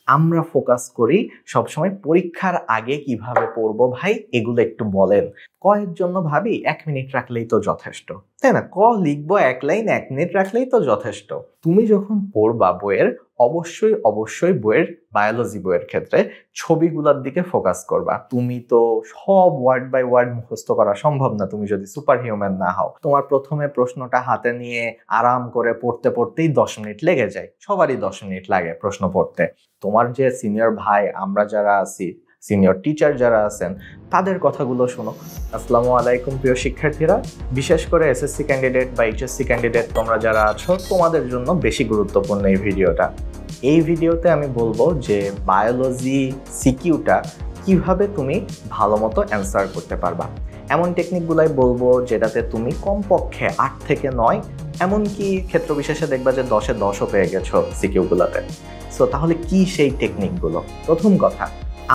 আমরা ফোকাস করি সবসময় পরীক্ষার আগে কিভাবে পড়বো ভাই, এগুলো একটু বলেন। এর জন্য ভাবি 1 মিনিট রাখলেই তো যথেষ্ট, তাই না? লিখবো 1 লাইন, 1 মিনিট রাখলেই তো যথেষ্ট। তুমি যখন পড়বা বইয়ের, অবশ্যই বইয়ের বায়োলজি বইয়ের ক্ষেত্রে ছবিগুলোর দিকে ফোকাস করবা। তুমি তো সব ওয়ার্ড বাই ওয়ার্ড মুখস্থ করা সম্ভব না, তুমি যদি সুপার হিউম্যান না হও। তোমার প্রথমে প্রশ্নটা হাতে নিয়ে আরাম করে পড়তে পড়তেই 10 মিনিট লেগে যায়, সবারই 10 মিনিট লাগে প্রশ্ন পড়তে। তোমার যে সিনিয়র ভাই, আমরা যারা আছি, সিনিয়র টিচার যারা আছেন, তাদের কথাগুলো শোনো। আসসালামু আলাইকুম প্রিয় শিক্ষার্থীরা, বিশেষ করে এসএসসি ক্যান্ডিডেট বা এইচএসসি ক্যান্ডিডেট তোমরা যারা আছো, তোমাদের জন্য বেশি গুরুত্বপূর্ণ এই ভিডিওটা। এই ভিডিওতে আমি বলবো যে বায়োলজি সিকিউটা কিভাবে তুমি ভালো মতো অ্যান্সার করতে পারবা। এমন টেকনিকগুলাই বলবো যেটাতে তুমি কমপক্ষে 8 থেকে 9, এমনকি ক্ষেত্র বিশেষে দেখবা যে 10-এ 10ও পেয়ে গেছো সিকিউগুলোতে। সো তাহলে কি সেই টেকনিকগুলো? প্রথম কথা,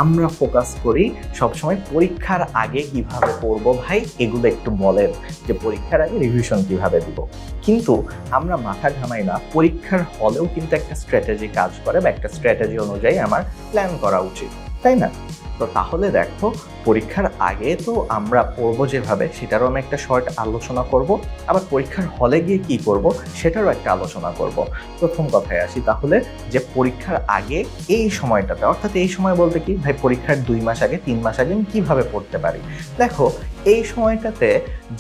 আমরা ফোকাস করি সবসময় পরীক্ষার আগে কিভাবে পড়বো ভাই, এগুলো একটু বলেন যে পরীক্ষার আগে রিভিশন কিভাবে দিব। কিন্তু আমরা মাথা ঘামাই না, পরীক্ষার হলেও কিন্তু একটা স্ট্র্যাটেজি কাজ করে বা একটা স্ট্র্যাটেজি অনুযায়ী আমার প্ল্যান করা উচিত, তাই না? তো তাহলে দেখো, পরীক্ষার আগে তো আমরা পড়বো যেভাবে, সেটারও আমি একটা শর্ট আলোচনা করব, আবার পরীক্ষার হলে গিয়ে কি করব সেটারও একটা আলোচনা করব। প্রথম কথায় আসি তাহলে, যে পরীক্ষার আগে এই সময়টাতে, অর্থাৎ এই সময় বলতে কি ভাই, পরীক্ষার 2 মাস আগে 3 মাস আগে আমি কিভাবে পড়তে পারি। দেখো, এই সময়টাতে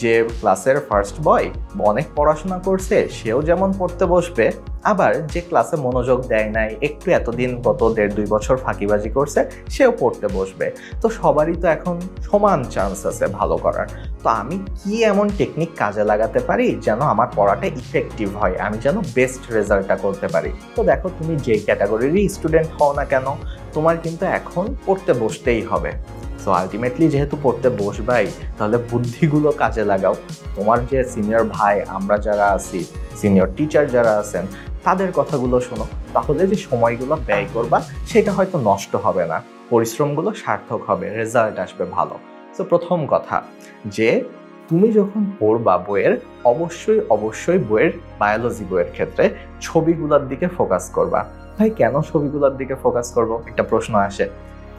যে ক্লাসের ফার্স্ট বয় অনেক পড়াশোনা করছে সেও যেমন পড়তে বসবে, আবার যে ক্লাসে মনোযোগ দেয় নাই, একটু এতদিন গত 1.5-2 বছর ফাঁকিবাজি করছে, সেও পড়তে বসবে। তো সবারই তো এখন সমান চান্স আছে ভালো করার। তো আমি কি এমন টেকনিক কাজে লাগাতে পারি যেন আমার পড়াটা ইফেক্টিভ হয়, আমি যেন বেস্ট রেজাল্টটা করতে পারি। তো দেখো, তুমি যেই ক্যাটাগরিরই স্টুডেন্ট হও না কেন, তোমার কিন্তু এখন পড়তে বসতেই হবে। সো আলটিমেটলি যেহেতু পড়তে বসবাই, তাহলে বুদ্ধিগুলো কাজে লাগাও। তোমার যে সিনিয়র ভাই, আমরা যারা আছি, সিনিয়র টিচার যারা আছেন, তাদের কথাগুলো শোনো। তাহলে যে সময়গুলো ব্যয় করবা সেটা হয়তো নষ্ট হবে না, পরিশ্রমগুলো সার্থক হবে, রেজাল্ট আসবে ভালো। সো প্রথম কথা, যে তুমি যখন পড়বা বইয়ের, অবশ্যই বইয়ের বায়োলজি বইয়ের ক্ষেত্রে ছবিগুলোর দিকে ফোকাস করবা। ভাই কেন ছবিগুলোর দিকে ফোকাস করব, একটা প্রশ্ন আসে।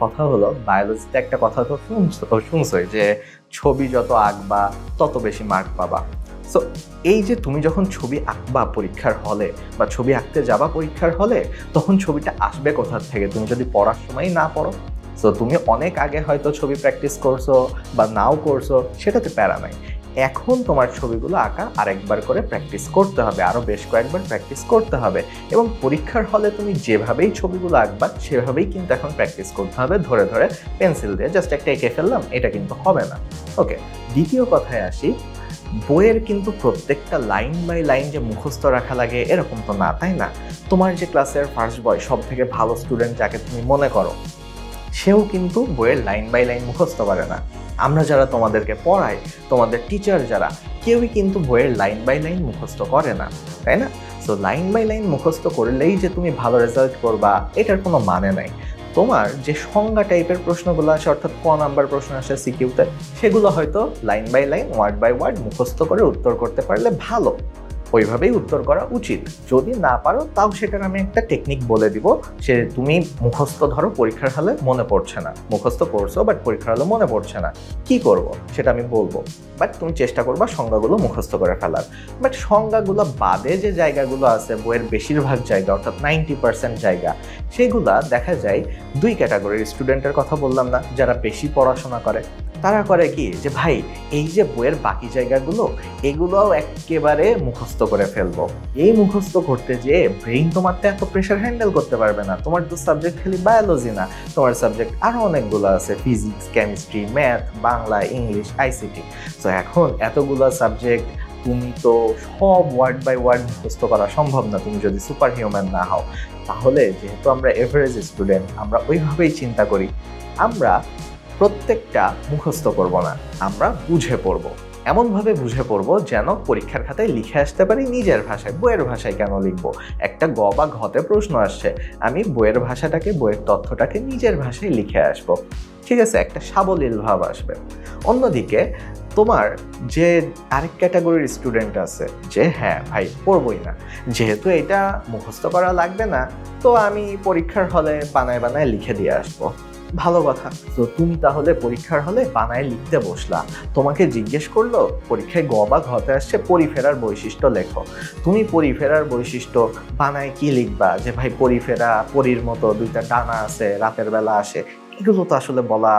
কথা হলো, বায়োলজিতে একটা কথা তো শুনছই যে ছবি যত আঁকবা তত বেশি মার্ক পাবা। সো এই যে তুমি যখন ছবি আঁকবা পরীক্ষার হলে, বা ছবি আঁকতে যাবা পরীক্ষার হলে, তখন ছবিটা আসবে কোথা থেকে? তুমি যদি পড়ার সময় না পড়ো। সো তুমি অনেক আগে হয়তো ছবি প্র্যাকটিস করছো বা নাও করছো, সেটাতে প্যারা নাই। এখন তোমার ছবিগুলো আঁকা আরেকবার করে প্র্যাকটিস করতে হবে, আরও বেশ কয়েকবার প্র্যাকটিস করতে হবে। এবং পরীক্ষার হলে তুমি যেভাবেই ছবিগুলো আঁকবা সেভাবেই কিন্তু এখন প্র্যাকটিস করতে হবে, ধরে ধরে পেন্সিল দিয়ে জাস্ট একটা এঁকে ফেললাম, এটা কিন্তু হবে না। ওকে, দ্বিতীয় কথায় আসি। বইয়ের কিন্তু প্রত্যেকটা লাইন বাই লাইন যে মুখস্থ রাখা লাগে এরকম তো না, তাই না? তোমার যে ক্লাসের ফার্স্ট বয়, সব থেকে ভালো স্টুডেন্ট যাকে তুমি মনে করো, সেও কিন্তু বইয়ের লাইন বাই লাইন মুখস্থ পারে না। আমরা যারা তোমাদেরকে পড়াই, তোমাদের টিচার যারা, কেউই কিন্তু বইয়ের লাইন বাই লাইন মুখস্থ করে না, তাই না? সো লাইন বাই লাইন মুখস্থ করলেই যে তুমি ভালো রেজাল্ট করবা, এটার কোনো মানে নাই। তোমার যে সংজ্ঞা টাইপের প্রশ্নগুলো আসে, অর্থাৎ ক নাম্বার প্রশ্ন আসে সিকিউতে, সেগুলো হয়তো line by line, word by word মুখস্থ করে উত্তর করতে পারলে ভালো, ওইভাবেই উত্তর করা উচিত। যদি না পারো, তাও সেটার আমি একটা টেকনিক বলে দিব। সে তুমি মুখস্থ ধরো, পরীক্ষার হলে মনে পড়ছে না, মুখস্থ করছো বাট পরীক্ষার হলে মনে পড়ছে না, কি করব সেটা আমি বলবো। বাট তুমি চেষ্টা করবা সংজ্ঞাগুলো মুখস্থ করে ফেলার। বাট সংজ্ঞাগুলো বাদে যে জায়গাগুলো আছে, বইয়ের বেশিরভাগ জায়গা, অর্থাৎ 90% জায়গা, সেগুলা দেখা যায় 2 ক্যাটাগরির স্টুডেন্টের কথা বললাম না, যারা বেশি পড়াশোনা করে। তারা করে কি, যে ভাই এই যে বইয়ের বাকি জায়গাগুলো, এগুলোও একেবারে মুখস্থ করে ফেলবো। এই মুখস্থ করতে যে ব্রেইন তোমার তো এত প্রেশার হ্যান্ডেল করতে পারবে না। তোমার তো সাবজেক্ট খালি বায়োলজি না, তোমার সাবজেক্ট আরো অনেকগুলো আছে, physics, chemistry, math, Bangla, English, ICT. তো এখন এতগুলো সাবজেক্ট তুমি তো সব ওয়ার্ড বাই ওয়ার্ড মুখস্থ করা সম্ভব না, তুমি যদি সুপার হিউম্যান না হও। তাহলে যেহেতু আমরা এভারেজ স্টুডেন্ট, আমরা ওইভাবেই চিন্তা করি, আমরা প্রত্যেকটা মুখস্থ করব না, আমরা বুঝে পড়ব। এমনভাবে বুঝে পড়বো যেন পরীক্ষার খাতায় লিখে আসতে পারি নিজের ভাষায়। বইয়ের ভাষায় কেন লিখবো? একটা গ বা ঘতে প্রশ্ন আসছে, আমি বইয়ের ভাষাটাকে, বইয়ের তথ্যটাকে নিজের ভাষায় লিখে আসবো। ঠিক আছে, একটা সাবলীল ভাব আসবে। অন্যদিকে তোমার যে আরেক ক্যাটাগরির স্টুডেন্ট আছে যে হ্যাঁ ভাই পড়বই না, যেহেতু এটা মুখস্থ করা লাগবে না, তো আমি পরীক্ষার হলে বানায় বানায় লিখে দিয়ে আসবো। ভালো কথা। তো তুমি তাহলে পরীক্ষার হলে বানায় লিখতে বসলা, তোমাকে জিজ্ঞেস করলো পরীক্ষায় গ বা ঘতে আসছে পরিফেরার বৈশিষ্ট্য লেখো। তুমি পরিফেরার বৈশিষ্ট্য বানায় কি লিখবা? যে ভাই পরিফেরা পরীর মতো দুইটা ডানা আছে, রাতের বেলা আসে। এগুলো তো আসলে বলা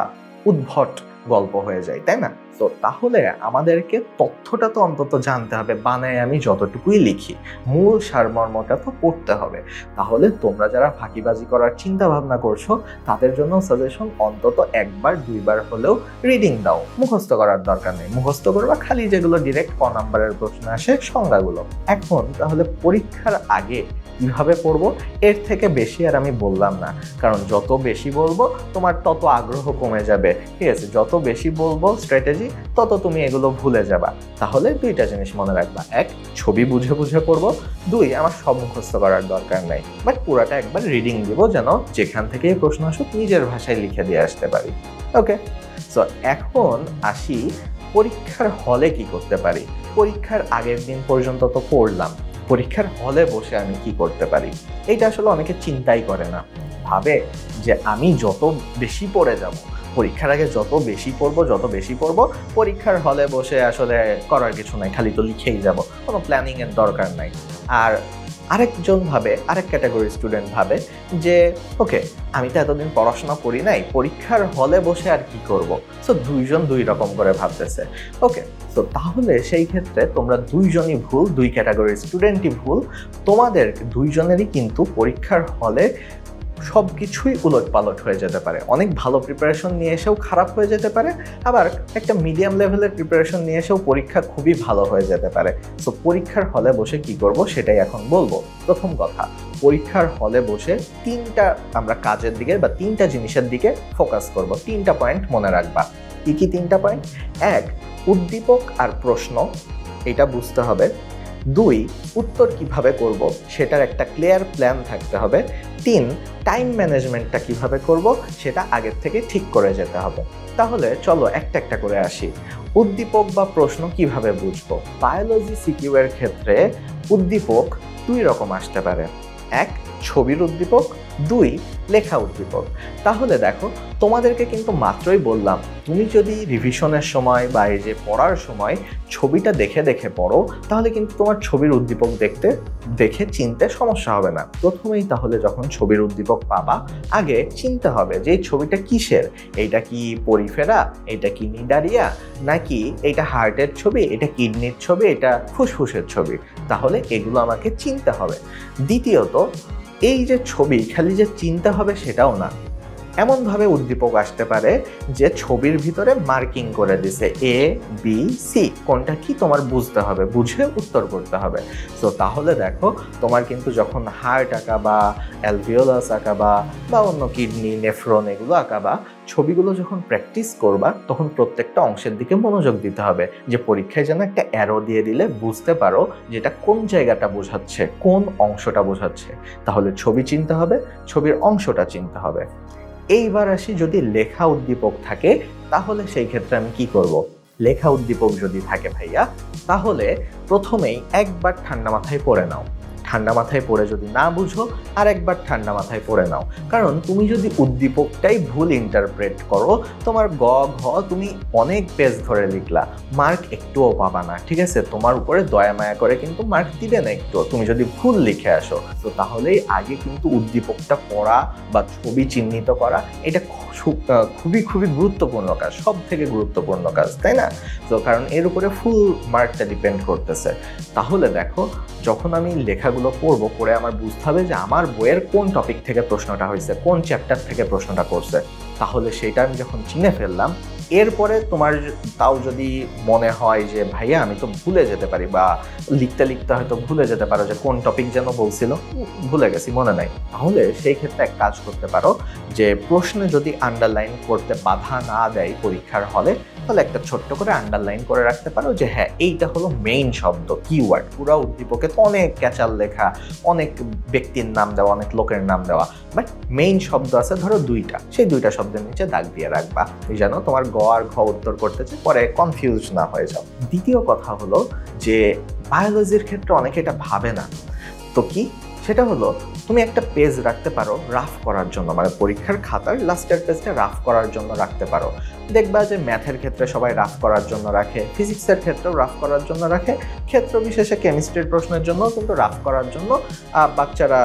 উদ্ভট গল্প হয়ে যায়, তাই না? তো তাহলে আমাদেরকে তথ্যটা তো অন্তত জানতে হবে, বানায় আমি যতটুকুই লিখি মূল সারমর্মটা তো পড়তে হবে। তাহলে তোমরা যারা ফাঁকিবাজি করার চিন্তা ভাবনা করছো তাদের জন্য সাজেশন, অন্তত একবার দুইবার হলেও রিডিং দাও। মুখস্থ করার দরকার নেই, মুখস্থ করবা খালি যেগুলো ডিরেক্ট ক নাম্বারের প্রশ্ন আসে সংজ্ঞাগুলো। এখন তাহলে পরীক্ষার আগে কিভাবে পড়বো এর থেকে বেশি আর আমি বললাম না, কারণ যত বেশি বলবো তোমার তত আগ্রহ কমে যাবে। ঠিক আছে, যত বেশি বলবো স্ট্র্যাটেজি তত তুমি এগুলো ভুলে যাবা। তাহলে দুইটা জিনিস মনে রাখবা, এক, ছবি বুঝে বুঝে পড়বো, দুই, আমার সব মুখস্থ করার দরকার নাই, বাট পুরাটা একবার রিডিং দিব যেন যেখান থেকে প্রশ্ন আসুক নিজের ভাষায় লিখে দিয়ে আসতে পারি। ওকে, সো এখন আসি পরীক্ষার হলে কি করতে পারি। পরীক্ষার আগের দিন পর্যন্ত তো পড়লাম, পরীক্ষার হলে বসে আমি কি করতে পারি? এটা আসলে অনেকে চিন্তাই করে না, ভাবে যে আমি যত বেশি পড়ে যাব, পরীক্ষার আগে যত বেশি পড়বো পরীক্ষার হলে বসে আসলে করার কিছু নাই, খালি তো লিখেই যাব, কোনো প্ল্যানিং এর দরকার নাই। আর আরেকজন ভাবে, আরেক ক্যাটাগরির স্টুডেন্ট ভাবে যে ওকে আমি তো এতদিন পড়াশোনা করি নাই, পরীক্ষার হলে বসে আর কি করব। সো দুইজন দুই রকম করে ভাবতেছে। ওকে, তো তাহলে সেই ক্ষেত্রে তোমরা দুইজনই ভুল, দুই ক্যাটাগরির স্টুডেন্টই ভুল। তোমাদের দুইজনেরই কিন্তু পরীক্ষার হলে সব কিছুই উলটপালট হয়ে যেতে পারে। অনেক ভালো প্রিপারেশন নিয়ে এসেও খারাপ হয়ে যেতে পারে, আবার একটা মিডিয়াম লেভেলের প্রিপারেশন নিয়ে এসেও পরীক্ষা খুবই ভালো হয়ে যেতে পারে। সো পরীক্ষার হলে বসে কি করব সেটাই এখন বলবো। প্রথম কথা, পরীক্ষার হলে বসে তিনটা আমরা কাজের দিকে বা তিনটা জিনিসের দিকে ফোকাস করব। তিনটা পয়েন্ট মনে রাখবা। কি কি তিনটা পয়েন্ট? এক, উদ্দীপক আর প্রশ্ন, এটা বুঝতে হবে। দুই, উত্তর কিভাবে করব সেটার একটা ক্লিয়ার প্ল্যান থাকতে হবে। তিন, টাইম ম্যানেজমেন্টটা কিভাবে করব সেটা আগের থেকে ঠিক করে যেতে হবে। তাহলে চলো একটা একটা করে আসি। উদ্দীপক বা প্রশ্ন কিভাবে বুঝবো? বায়োলজি সিকিউ এর ক্ষেত্রে উদ্দীপক দুই রকম আসতে পারে। এক, ছবির উদ্দীপক, দুই, লেখা উদ্দীপক। তাহলে দেখো, তোমাদেরকে কিন্তু মাত্রই বললাম তুমি যদি রিভিশনের সময় বা এই যে পড়ার সময় ছবিটা দেখে দেখে পড়ো, তাহলে কিন্তু তোমার ছবির উদ্দীপক দেখে চিনতে সমস্যা হবে না। প্রথমেই তাহলে যখন ছবির উদ্দীপক পাবা, আগে চিনতে হবে যে এই ছবিটা কিসের। এইটা কি পরিফেরা, এটা কি নিডারিয়া, নাকি এটা হার্টের ছবি, এটা কিডনির ছবি, এটা ফুসফুসের ছবি। তাহলে এগুলো আমাকে চিনতে হবে। দ্বিতীয়ত, এই যে ছবি খালি যে চিনতে হবে সেটাও না, এমনভাবে উদ্দীপক আসতে পারে যে ছবির ভিতরে মার্কিং করে দিছে এ বি সি, কোনটা কি তোমার বুঝতে হবে, বুঝে উত্তর করতে হবে। তো তাহলে দেখো, তোমার কিন্তু যখন হার্ট আঁকাবা, অ্যালভিওলাস আঁকাবা বা অন্য কিডনি, নেফ্রন এগুলো আঁকাবা, ছবিগুলো যখন প্র্যাকটিস করবা তখন প্রত্যেকটা অংশের দিকে মনোযোগ দিতে হবে, যে পরীক্ষায় যেন একটা অ্যারো দিয়ে দিলে বুঝতে পারো যেটা কোন জায়গাটা বোঝাচ্ছে, কোন অংশটা বোঝাচ্ছে। তাহলে ছবি চিনতে হবে, ছবির অংশটা চিনতে হবে। এইবার আসি, যদি লেখা উদ্দীপক থাকে তাহলে সেই ক্ষেত্রে আমি কি করব? লেখা উদ্দীপক যদি থাকে ভাইয়া, তাহলে প্রথমেই একবার ঠান্ডা মাথায় পড়ে নাও। ঠান্ডা মাথায় পড়ে যদি না বুঝো, আর একবার ঠান্ডা মাথায় পড়ে নাও। কারণ তুমি যদি উদ্দীপকটাই ভুল ইন্টারপ্রেট করো, তোমার গ ঘ তুমি অনেক পেজ ধরে লিখলা, মার্ক একটুও পাবা না। ঠিক আছে, তোমার উপরে দয়া মায়া করে কিন্তু মার্ক দিবে না একটু, তুমি যদি ভুল লিখে আসো। তো তাহলেই আগে কিন্তু উদ্দীপকটা পড়া বা ছবি চিহ্নিত করা, এটা খুবই খুবই গুরুত্বপূর্ণ কাজ, সব থেকে গুরুত্বপূর্ণ কাজ, তাই না? তো কারণ এর উপরে ফুল মার্কটা ডিপেন্ড করতেছে। তাহলে দেখো, যখন আমি লেখাগুলো পড়বো, পড়ে আমার বুঝতে হবে যে আমার বইয়ের কোন টপিক থেকে প্রশ্নটা হয়েছে, কোন চ্যাপ্টার থেকে প্রশ্নটা করছে। তাহলে সেটা আমি যখন চিনে ফেললাম, এরপরে তোমার তাও যদি মনে হয় যে ভাইয়া আমি তো ভুলে যেতে পারি, বা লিখতে লিখতে হয়তো ভুলে যেতে পারো যে কোন টপিক যেন বলছিল, ভুলে গেছি, মনে নাই, তাহলে সেই ক্ষেত্রে এক কাজ করতে পারো যে প্রশ্নে যদি আন্ডারলাইন করতে বাধা না দেয় পরীক্ষার হলে, তাহলে একটা ছোট্ট করে আন্ডারলাইন করে রাখতে পারো যে হ্যাঁ এইটা হলো মেইন শব্দ, কিওয়ার্ড। পুরো উদ্দীপকে তো অনেক ক্যাচাল লেখা, অনেক ব্যক্তির নাম দেওয়া, অনেক লোকের নাম দেওয়া, বাট মেইন শব্দ আছে ধরো দুইটা, সেই দুইটা শব্দের নিচে দাগ দিয়ে রাখবা, যেন তোমার গ আর ঘ উত্তর করতেছে পরে কনফিউজ না হয়ে যাও। দ্বিতীয় কথা হলো যে বায়োলজির ক্ষেত্রে অনেকে এটা ভাবে না, তো কি সেটা হলো তুমি একটা পেজ রাখতে পারো রাফ করার জন্য, মানে পরীক্ষার খাতার লাস্টের পেজটা রাফ করার জন্য রাখতে পারো। দেখবা যে ম্যাথের ক্ষেত্রে সবাই রাফ করার জন্য রাখে, ফিজিক্সের ক্ষেত্রেও রাফ করার জন্য রাখে, ক্ষেত্র বিশেষে কেমিস্ট্রির প্রশ্নের জন্য কিন্তু রাফ করার জন্য বাচ্চারা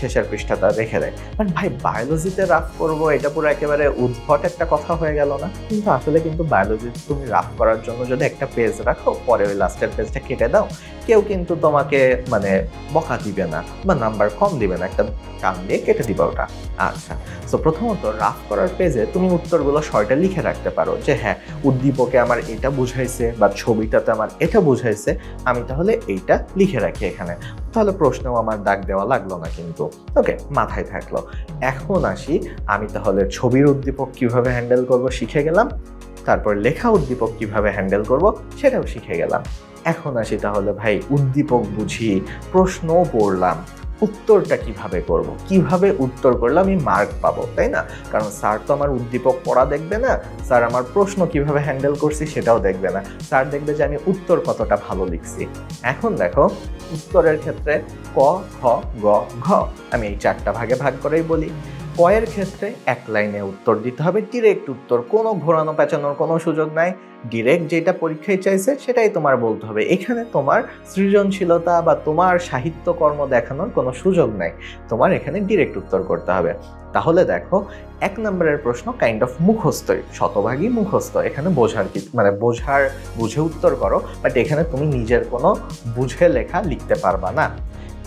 শেষের পৃষ্ঠাটা রেখে দেয়। বাট ভাই বায়োলজিতে রাফ করবো, এটা পুরো একেবারে উদ্ভট একটা কথা হয়ে গেল না? কিন্তু আসলে কিন্তু বায়োলজিতে তুমি রাফ করার জন্য যদি একটা পেজ রাখো, পরে ওই লাস্টের পেজটা কেটে দাও, কেউ কিন্তু তোমাকে মানে বকা দিবে না বা নাম্বার কম দিবে না, একটা টান দিয়ে কেটে দিবে ওটা। আচ্ছা, তো প্রথমত রাফ করার পেজে তুমি উত্তরগুলো শর্টে লিখে রাখতে পারো যে হ্যাঁ উদ্দীপকে আমার এটা বুঝাইছে বা ছবিটাতে আমার এটা বুঝাইছে, আমি তাহলে এইটা লিখে রাখি এখানে, তাহলে প্রশ্নেও আমার দাগ দেওয়া লাগলো না কিন্তু। ওকে, মাথায় থাকলো। এখন আসি, আমি তাহলে ছবির উদ্দীপক কিভাবে হ্যান্ডেল করব শিখে গেলাম, তারপর লেখা উদ্দীপক কিভাবে হ্যান্ডেল করব সেটাও শিখে গেলাম। এখন আসি তাহলে ভাই উদ্দীপক বুঝি, প্রশ্নও পড়লাম, উত্তরটা কিভাবে করব, কিভাবে উত্তর করলে আমি মার্ক পাবো, তাই না? কারণ স্যার তো আমার উদ্দীপক পড়া দেখবে না, স্যার আমার প্রশ্ন কিভাবে হ্যান্ডেল করছি সেটাও দেখবে না, স্যার দেখবে যে আমি উত্তর কতটা ভালো লিখছি। এখন দেখো উত্তরের ক্ষেত্রে ক, খ, গ, ঘ, আমি এই 4টা ভাগে ভাগ করেই বলি। ক এর ক্ষেত্রে এক লাইনে উত্তর দিতে হবে, ডিরেক্ট উত্তর, কোনো ঘোরানো পেঁচানোর কোনো সুযোগ নাই, ডিরেক্ট যেটা পরীক্ষায় চাইছে সেটাই তোমার বলতে হবে। এখানে তোমার সৃজনশীলতা বা তোমার সাহিত্যকর্ম দেখানোর কোনো সুযোগ নাই, তোমার এখানে ডিরেক্ট উত্তর করতে হবে। তাহলে দেখো 1 নম্বরের প্রশ্ন কাইন্ড অফ মুখস্থই, শতভাগই মুখস্থ, এখানে বুঝে উত্তর করো, বাট এখানে তুমি নিজের কোনো বুঝে লেখা লিখতে পারবা না।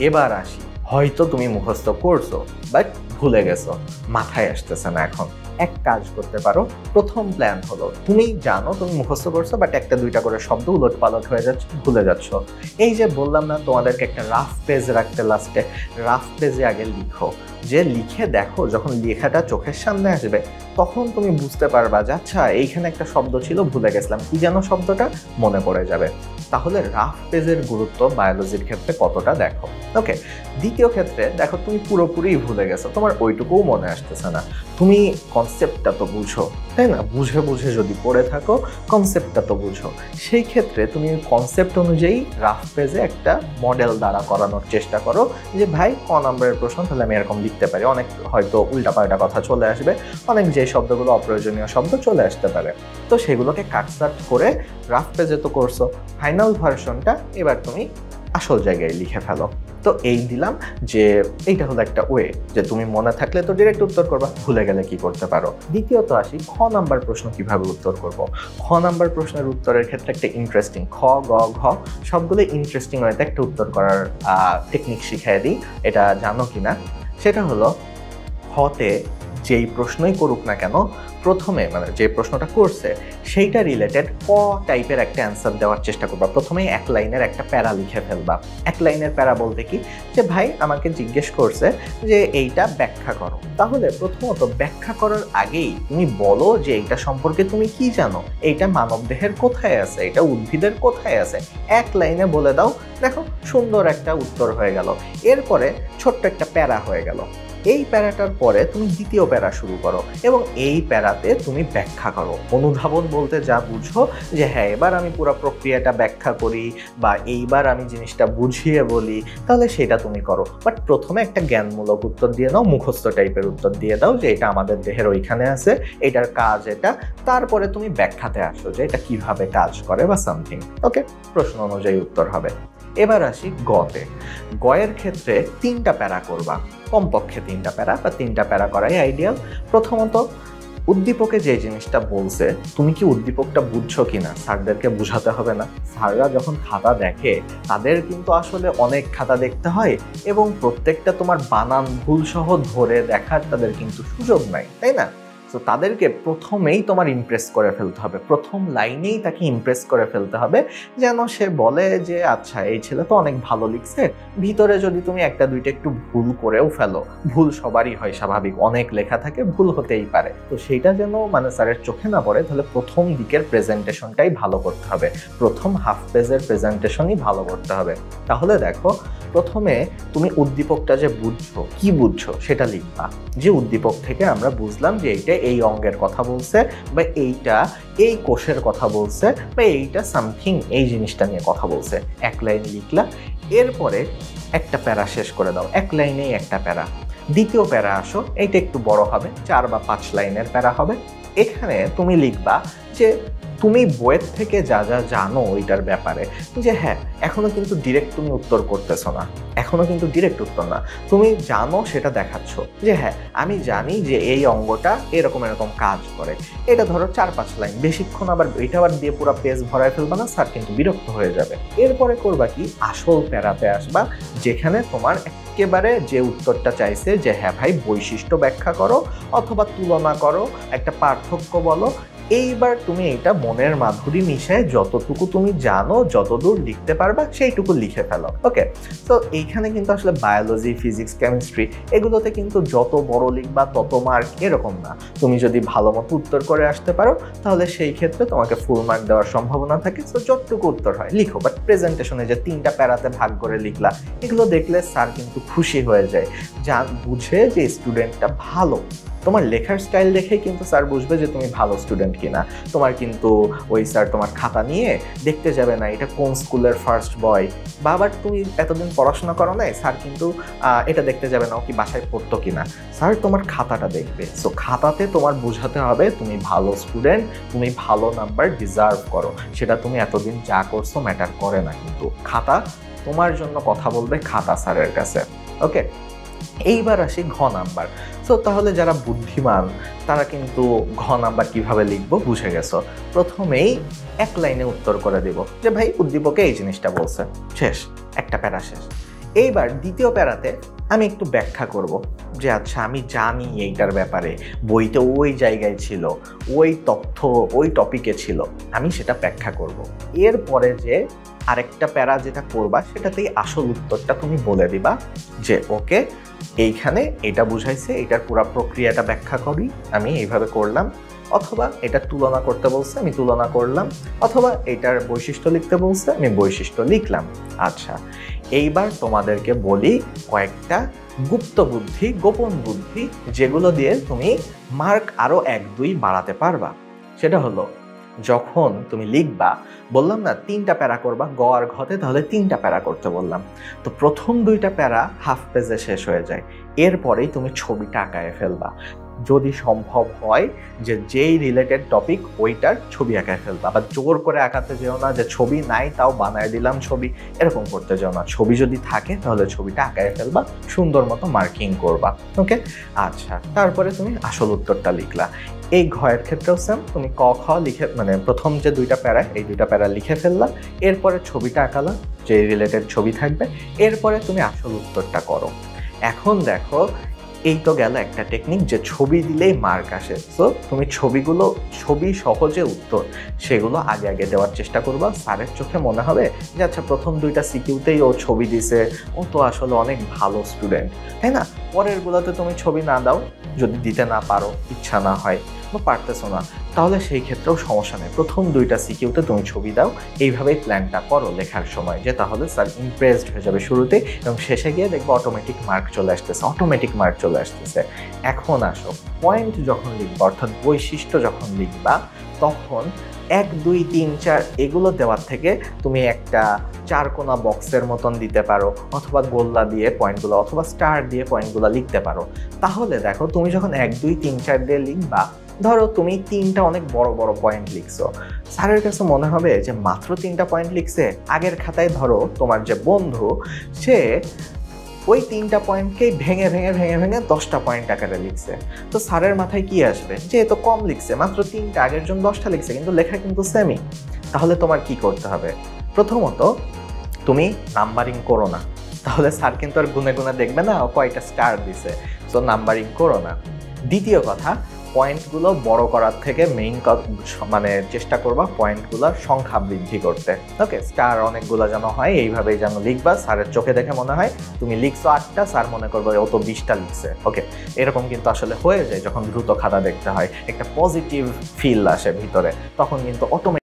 এবার আসি, হয়তো তুমি মুখস্থ করছো বাট ভুলে গেছো, মাথায় আসতেছে না, এখন এক কাজ করতে পারো। প্রথম প্ল্যান হলো তুমি জানো তুমি মুখস্থ করছো বাট একটা দুইটা করে শব্দ উলট পালট হয়ে যাচ্ছে, ভুলে যাচ্ছ। এই যে বললাম না তোমাদেরকে একটা রাফ পেজ রাখতে, লাস্টে রাফ পেজে আগে লিখো, যে লিখে দেখো যখন লেখাটা চোখের সামনে আসবে তখন তুমি বুঝতে পারবা যে আচ্ছা এইখানে একটা শব্দ ছিল ভুলে গেছিলাম, কি যেন শব্দটা, মনে পড়ে যাবে। তাহলে রাফ পেজের গুরুত্ব বায়োলজির ক্ষেত্রে কতটা দেখো। ওকে, দ্বিতীয় ক্ষেত্রে দেখো তুমি পুরোপুরি ভুলে গেছো, তোমার ওইটুকুও মনে আসতেছে না, তুমি কনসেপ্টটা তো বুঝো, তাই না? বুঝে বুঝে যদি পড়ে থাকো কনসেপ্টটা তো বুঝো, সেই ক্ষেত্রে তুমি কনসেপ্ট অনুযায়ী রাফ পেজে একটা মডেল দ্বারা করানোর চেষ্টা করো যে ভাই ক নম্বরের প্রশ্ন তাহলে আমি এরকম লিখতে পারি। অনেক হয়তো উল্টাপাল্টা কথা চলে আসবে, অনেক যে শব্দগুলো অপ্রয়োজনীয় শব্দ চলে আসতে পারে, তো সেগুলোকে কাটসাট করে রাফ পেজে তো করছো, ফাইনাল ভার্সনটা এবার তুমি আসল জায়গায় লিখে ফেলো। তো এই দিলাম যে এইটা হলো একটা ওয়ে, যে তুমি মনে থাকলে তো ডিরেক্ট উত্তর করবা, ভুলে গেলে কি করতে পারো। দ্বিতীয়ত আসি, খ নাম্বার প্রশ্ন কিভাবে উত্তর করব। খ নাম্বার প্রশ্নের উত্তরের ক্ষেত্রে একটা ইন্টারেস্টিং, খ, গ, ঘ সবগুলো ইন্টারেস্টিং ওয়েতে একটা উত্তর করার টেকনিক শিখিয়ে দিই, এটা জানো কিনা। সেটা হলো খতে যেই প্রশ্নই করুক না কেন, প্রথমে মানে যে প্রশ্নটা করছে সেইটা রিলেটেড ক টাইপের একটা অ্যান্সার দেওয়ার চেষ্টা করবা। প্রথমেই 1 লাইনের একটা প্যারা লিখে ফেলবা। 1 লাইনের প্যারা বলতে কি, যে ভাই আমাকে জিজ্ঞেস করছে যে এইটা ব্যাখ্যা করো, তাহলে প্রথমত ব্যাখ্যা করার আগেই তুমি বলো যে এইটা সম্পর্কে তুমি কি জানো, এইটা মানবদেহের কোথায় আছে, এটা উদ্ভিদের কোথায় আছে, 1 লাইনে বলে দাও, দেখো সুন্দর একটা উত্তর হয়ে গেল। এরপরে ছোট্ট একটা প্যারা হয়ে গেল। এই প্যারাটার পরে তুমি দ্বিতীয় প্যারা শুরু করো এবং এই প্যারাতে তুমি ব্যাখ্যা করো, অনুধাবন বলতে যা বুঝো, যে হ্যাঁ এবার আমি পুরো প্রক্রিয়াটা ব্যাখ্যা করি বা এইবার আমি জিনিসটা বুঝিয়ে বলি, তাহলে সেটা তুমি করো। বাট প্রথমে একটা জ্ঞানমূলক উত্তর দিয়ে দাও, মুখস্থ টাইপের উত্তর দিয়ে দাও যে এটা আমাদের দেহের ওইখানে আছে, এটার কাজ এটা, তারপরে তুমি ব্যাখ্যাতে আসো যে এটা কিভাবে কাজ করে বা সামথিং। ওকে, প্রশ্ন অনুযায়ী উত্তর হবে। এবার আসি গতে। গয়ের ক্ষেত্রে 3টা প্যারা করবা, কমপক্ষে 3টা প্যারা বা 3টা প্যারা করাই আইডিয়াল। প্রথমত উদ্দীপকে যে জিনিসটা বলছে তুমি কি উদ্দীপকটা বুঝছো কিনা স্যারদেরকে বুঝাতে হবে না। স্যাররা যখন খাতা দেখে তাদের কিন্তু আসলে অনেক খাতা দেখতে হয় এবং প্রত্যেকটা তোমার বানান ভুল সহ ধরে দেখার তাদের কিন্তু সুযোগ নাই, তাই না? তো তো তাদেরকে প্রথমেই তোমার ইমপ্রেস করে ফেলতে হবে, প্রথম লাইনেই তাকে ইমপ্রেস করে ফেলতে হবে, যেন সে বলে যে আচ্ছা এই ছেলে তো অনেক ভালো লিখছে। ভিতরে যদি তুমি একটা দুইটা একটু ভুল করেও ফেলো, ভুল সবারই হয়, স্বাভাবিক, অনেক লেখা থাকে, ভুল হতেই পারে, তো সেইটা যেন মানে স্যারের চোখে না পড়ে, তাহলে প্রথম দিকের প্রেজেন্টেশনটাই ভালো করতে হবে, প্রথম হাফ পেজের প্রেজেন্টেশনই ভালো করতে হবে। তাহলে দেখো, প্রথমে তুমি উদ্দীপকটা যে বুঝছো, কি বুঝছো সেটা লিখবা, যে উদ্দীপক থেকে আমরা বুঝলাম যে এইটা এই অঙ্গের কথা বলছে, বা এইটা এই কোষের কথা বলছে, বা এইটা সামথিং এই জিনিসটা নিয়ে কথা বলছে। এক লাইন লিখলা, এরপরে একটা প্যারা শেষ করে দাও, এক লাইনেই একটা প্যারা। দ্বিতীয় প্যারা আসো, এইটা একটু বড় হবে, 4 বা 5 লাইনের প্যারা হবে। এখানে তুমি লিখবা যে তুমি বইয়ের থেকে যা যা জানো ওইটার ব্যাপারে, যে হ্যাঁ এখনো কিন্তু ডিরেক্ট তুমি উত্তর করতেছো না, এখনো কিন্তু ডিরেক্ট উত্তর না, তুমি জানো সেটা দেখাচ্ছ, যে হ্যাঁ আমি জানি যে এই অঙ্গটা এরকম এরকম কাজ করে। এটা ধরো 4-5 লাইন, বেশিক্ষণ আবার এটা আবার দিয়ে পুরো পেজ ভরায় ফেলবা না, স্যার কিন্তু বিরক্ত হয়ে যাবে। এরপরে করবা কি, আসল প্যারাতে আসবা, যেখানে তোমার একেবারে যে উত্তরটা চাইছে, যে হ্যাঁ ভাই বৈশিষ্ট্য ব্যাখ্যা করো অথবা তুলনা করো, একটা পার্থক্য বলো। এইবার তুমি এটা মনের মাধুরী মিশায় যতটুকু তুমি জানো, যতদূর লিখতে পারবা সেইটুকু লিখে ফেলো। ওকে, তো এইখানে কিন্তু আসলে বায়োলজি, ফিজিক্স, কেমিস্ট্রি এগুলোতে কিন্তু যত বড় লিখবা তত মার্ক এরকম না। তুমি যদি ভালো মতো উত্তর করে আসতে পারো তাহলে সেই ক্ষেত্রে তোমাকে ফুল মার্ক দেওয়ার সম্ভাবনা থাকে। তো যতটুকু উত্তর হয় লিখো, বাট প্রেজেন্টেশনে যে 3টা প্যারাতে ভাগ করে লিখলা, এগুলো দেখলে স্যার কিন্তু খুশি হয়ে যায়, যা বুঝে যে স্টুডেন্টটা ভালো। তোমার লেখার স্টাইল দেখে কিন্তু স্যার বুঝবে যে তুমি ভালো স্টুডেন্ট কিনা। তোমার কিন্তু ওই স্যার তোমার খাতা নিয়ে দেখতে যাবে না এটা কোন স্কুলের ফার্স্ট বয়, বা আবার তুমি এতদিন পড়াশোনা করো নাই, স্যার কিন্তু এটা দেখতে যাবে না ও কি বাসায় পড়তো কিনা, স্যার তোমার খাতাটা দেখবে। সো খাতাতে তোমার বোঝাতে হবে তুমি ভালো স্টুডেন্ট, তুমি ভালো নাম্বার ডিজার্ভ করো। সেটা তুমি এতদিন যা করছো ম্যাটার করে না, কিন্তু খাতা তোমার জন্য কথা বলবে, খাতা স্যারের কাছে। ওকে, এইবার আসি ঘ নাম্বার। সো তাহলে যারা বুদ্ধিমান তারা কিন্তু ঘ নাম্বার কিভাবে লিখবো বুঝে গেছো। প্রথমেই এক লাইনে উত্তর করে দেব যে ভাই উদ্দীপকে এই জিনিসটা বলছে, শেষ, একটা প্যারা শেষ। এইবার দ্বিতীয় প্যারাতে আমি একটু ব্যাখ্যা করব যে আচ্ছা আমি জানি এইটার ব্যাপারে, বইতে ওই জায়গায় ছিল, ওই তথ্য ওই টপিকে ছিল, আমি সেটা ব্যাখ্যা করব। এরপরে যে আরেকটা প্যারা যেটা করবা সেটাতেই আসল উত্তরটা তুমি বলে দিবা যে ওকে এইখানে এটা বুঝাইছে, এটার পুরো প্রক্রিয়াটা ব্যাখ্যা করি, আমি এইভাবে করলাম, অথবা এটা তুলনা করতে বলছে আমি তুলনা করলাম, অথবা এটার বৈশিষ্ট্য লিখতে বলছে আমি বৈশিষ্ট্য লিখলাম। আচ্ছা, এইবার তোমাদেরকে বলি কয়েকটা গুপ্ত বুদ্ধি, গোপন বুদ্ধি, যেগুলো দিয়ে তুমি মার্ক আরো 1-2 বাড়াতে পারবা। সেটা হলো, যখন তুমি লিখবা, বললাম না 3টা প্যারা করবা গ আর ঘতে, তাহলে 3টা প্যারা করতে বললাম, তো প্রথম 2টা প্যারা হাফ পেজে শেষ হয়ে যায়, এরপরেই তুমি ছবিটা আঁকায় ফেলবা। যদি সম্ভব হয় যে যেই রিলেটেড টপিক ওইটার ছবি আঁকায় ফেলবা, বা জোর করে আঁকাতে যেও না যে ছবি নাই তাও বানায় দিলাম ছবি, এরকম করতে যেও না। ছবি যদি থাকে তাহলে ছবিটা আঁকায় ফেলবা, সুন্দর মতো মার্কিং করবা। ওকে, আচ্ছা, তারপরে তুমি আসল উত্তরটা লিখলা। এই ঘয়ের ক্ষেত্রেও সেম, তুমি ক খ লিখে মানে প্রথম যে 2টা প্যারা, এই 2টা প্যারা লিখে ফেললা, এরপরে ছবিটা আঁকালা, যে রিলেটেড ছবি থাকবে, এরপরে তুমি আসল উত্তরটা করো। এখন দেখো, এই তো গেল একটা টেকনিক যে ছবি দিলেই মার্ক আসে। সো তুমি ছবি সহজে উত্তর, সেগুলো আগে আগে দেওয়ার চেষ্টা করবা। স্যারের চোখে মনে হবে যে আচ্ছা প্রথম 2টা সিকিউতেই ও ছবি দিছে, ও তো আসলে অনেক ভালো স্টুডেন্ট, তাই না? পরের গুলোতে তুমি ছবি না দাও, যদি দিতে না পারো, ইচ্ছা না হয় বা পারতেছো না, তাহলে সেই ক্ষেত্রেও সমস্যা নেই, প্রথম 2টা সিকিউতে তুমি ছবি দাও। এইভাবেই প্ল্যানটা করো লেখার সময়, যে তাহলে স্যার ইমপ্রেসড হয়ে যাবে শুরুতে, এবং শেষে গিয়ে দেখবো অটোমেটিক মার্ক চলে আসতেছে। এখন আসো, পয়েন্ট যখন লিখবা, অর্থাৎ বৈশিষ্ট্য যখন লিখবা, তখন 1, 2, 3, 4 এগুলো দেওয়ার থেকে তুমি একটা 4 কোণা বক্সের মতন দিতে পারো, অথবা গোল্লা দিয়ে পয়েন্টগুলো, অথবা স্টার দিয়ে পয়েন্টগুলো লিখতে পারো। তাহলে দেখো, তুমি যখন 1, 2, 3, 4 দিয়ে লিখবা, ধরো তুমি 3টা অনেক বড় বড় পয়েন্ট লিখছো, স্যারের কাছে মনে হবে যে মাত্র 3টা পয়েন্ট লিখছে। আগের খাতায় ধরো তোমার যে বন্ধু, সে ওই 3টা পয়েন্টকেই ভেঙে 10টা পয়েন্ট আকারে লিখছে। তো স্যারের মাথায় কি আসবে যে এ তো কম লিখছে, মাত্র 3টা, আগের জন 10টা লিখছে, কিন্তু লেখা কিন্তু সেমই। তাহলে তোমার কি করতে হবে? প্রথমত তুমি নাম্বারিং করো না, তাহলে স্যার কিন্তু আর গুনে গুনে দেখবে না ও কয়টা স্টার দিছে, সো নাম্বারিং করো না। দ্বিতীয় কথা, পয়েন্টগুলো বড় করার থেকে মেইন মানে চেষ্টা করবা পয়েন্টগুলোর সংখ্যা বৃদ্ধি করতে। ওকে, স্টার অনেকগুলো যেন হয়, এইভাবেই যেন লিখবা। স্যারের চোখে দেখে মনে হয় তুমি লিখছো 8টা, স্যার মনে করবো ও তো 20টা লিখছে। ওকে, এরকম কিন্তু আসলে হয়ে যায় যখন দ্রুত খাতা দেখতে হয়, একটা পজিটিভ ফিল আসে ভিতরে, তখন কিন্তু অটোমেটিক